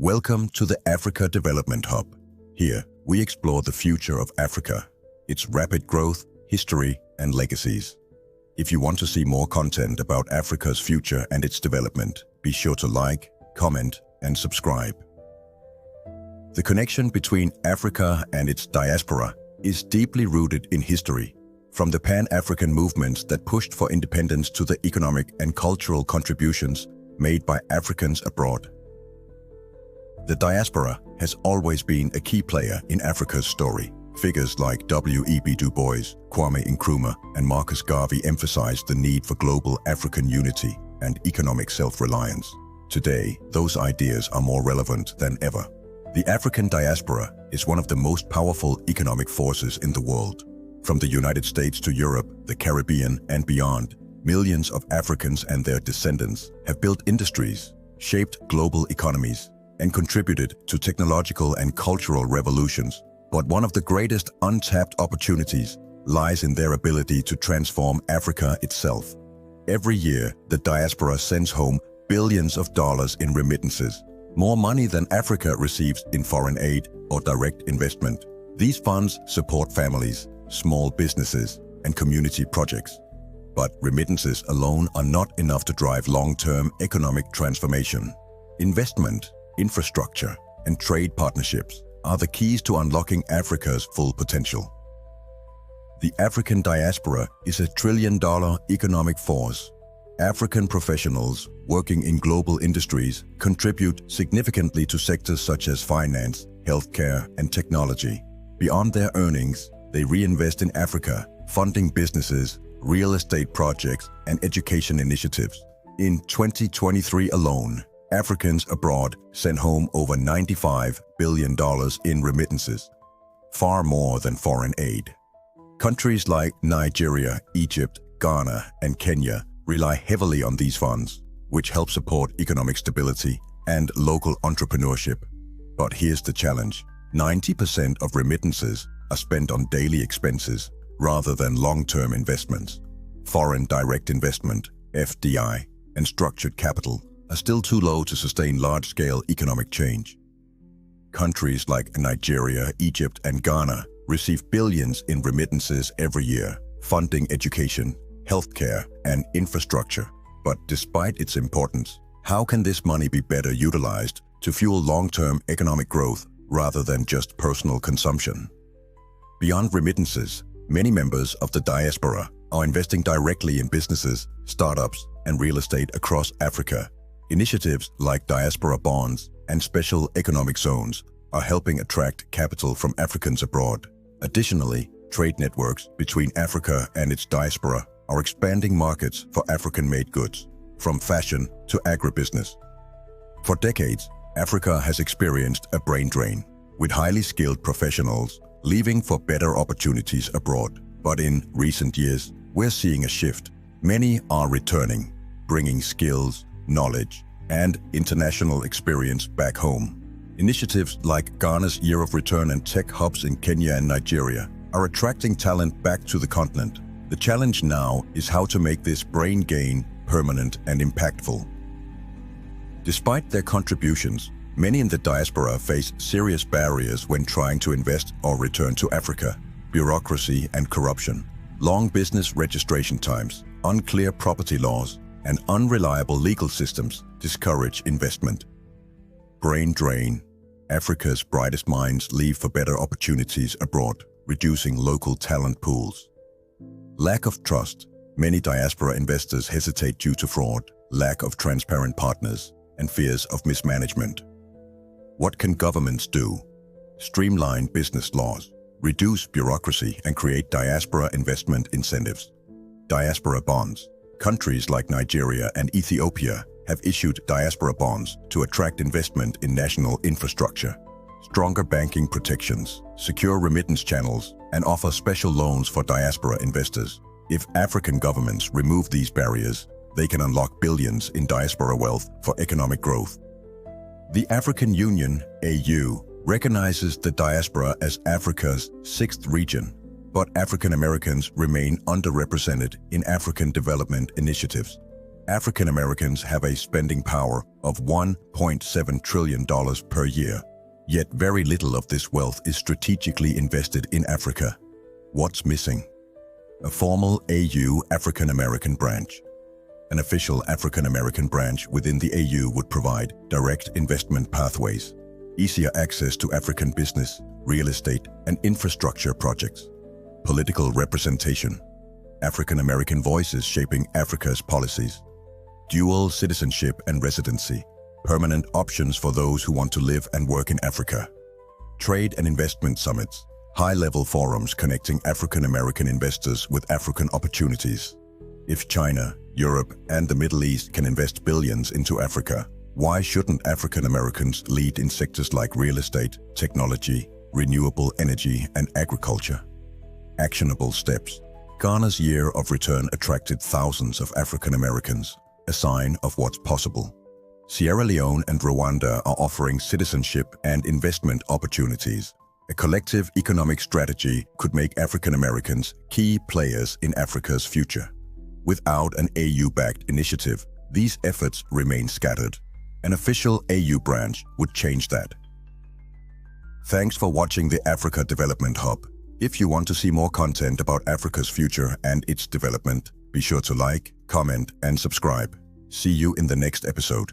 Welcome to the Africa Development Hub. Here, we explore the future of Africa, its rapid growth, history, and legacies. If you want to see more content about Africa's future and its development, be sure to like, comment, and subscribe. The connection between Africa and its diaspora is deeply rooted in history, from the Pan-African movements that pushed for independence to the economic and cultural contributions made by Africans abroad. The diaspora has always been a key player in Africa's story. Figures like W.E.B. Du Bois, Kwame Nkrumah, and Marcus Garvey emphasized the need for global African unity and economic self-reliance. Today, those ideas are more relevant than ever. The African diaspora is one of the most powerful economic forces in the world. From the United States to Europe, the Caribbean, and beyond, millions of Africans and their descendants have built industries, shaped global economies, and contributed to technological and cultural revolutions. But one of the greatest untapped opportunities lies in their ability to transform Africa itself. Every year, the diaspora sends home billions of dollars in remittances, more money than Africa receives in foreign aid or direct investment. These funds support families, small businesses, and community projects. But remittances alone are not enough to drive long-term economic transformation. Investment, infrastructure, and trade partnerships are the keys to unlocking Africa's full potential. The African diaspora is a trillion-dollar economic force. African professionals working in global industries contribute significantly to sectors such as finance, healthcare, and technology. Beyond their earnings, they reinvest in Africa, funding businesses, real estate projects, and education initiatives. In 2023 alone, Africans abroad sent home over $95 billion in remittances, far more than foreign aid. Countries like Nigeria, Egypt, Ghana, and Kenya rely heavily on these funds, which help support economic stability and local entrepreneurship. But here's the challenge: 90% of remittances are spent on daily expenses rather than long-term investments. Foreign direct investment, FDI, and structured capital are still too low to sustain large-scale economic change. Countries like Nigeria, Egypt, and Ghana receive billions in remittances every year, funding education, healthcare, and infrastructure. But despite its importance, how can this money be better utilized to fuel long-term economic growth rather than just personal consumption? Beyond remittances, many members of the diaspora are investing directly in businesses, startups, and real estate across Africa. Initiatives like diaspora bonds and special economic zones are helping attract capital from Africans abroad. Additionally, trade networks between Africa and its diaspora are expanding markets for African-made goods, from fashion to agribusiness. For decades, Africa has experienced a brain drain, with highly skilled professionals leaving for better opportunities abroad. But in recent years, we're seeing a shift. Many are returning, bringing skills, knowledge, and international experience back home. Initiatives like Ghana's Year of Return and tech hubs in Kenya and Nigeria are attracting talent back to the continent. The challenge now is how to make this brain gain permanent and impactful. Despite their contributions, many in the diaspora face serious barriers when trying to invest or return to Africa. Bureaucracy and corruption, long business registration times, unclear property laws, and unreliable legal systems discourage investment. Brain drain. Africa's brightest minds leave for better opportunities abroad, reducing local talent pools. Lack of trust. Many diaspora investors hesitate due to fraud, lack of transparent partners, and fears of mismanagement. What can governments do? Streamline business laws, reduce bureaucracy, and create diaspora investment incentives. Diaspora bonds. Countries like Nigeria and Ethiopia have issued diaspora bonds to attract investment in national infrastructure. Stronger banking protections, secure remittance channels, and offer special loans for diaspora investors. If African governments remove these barriers, they can unlock billions in diaspora wealth for economic growth. The African Union, AU, recognizes the diaspora as Africa's sixth region, but African Americans remain underrepresented in African development initiatives. African Americans have a spending power of $1.7 trillion per year, yet very little of this wealth is strategically invested in Africa. What's missing? A formal AU African American branch. An official African American branch within the AU would provide direct investment pathways, easier access to African business, real estate, and infrastructure projects. Political representation. African American voices shaping Africa's policies. Dual citizenship and residency. Permanent options for those who want to live and work in Africa. Trade and investment summits. High-level forums connecting African American investors with African opportunities. If China, Europe, and the Middle East can invest billions into Africa, why shouldn't African Americans lead in sectors like real estate, technology, renewable energy, and agriculture? Actionable steps. Ghana's year of return attracted thousands of African Americans, a sign of what's possible. Sierra Leone and Rwanda are offering citizenship and investment opportunities. A collective economic strategy could make African Americans key players in Africa's future. Without an AU-backed initiative, these efforts remain scattered. An official AU branch would change that. Thanks for watching the Africa Development Hub. If you want to see more content about Africa's future and its development, be sure to like, comment, and subscribe. See you in the next episode.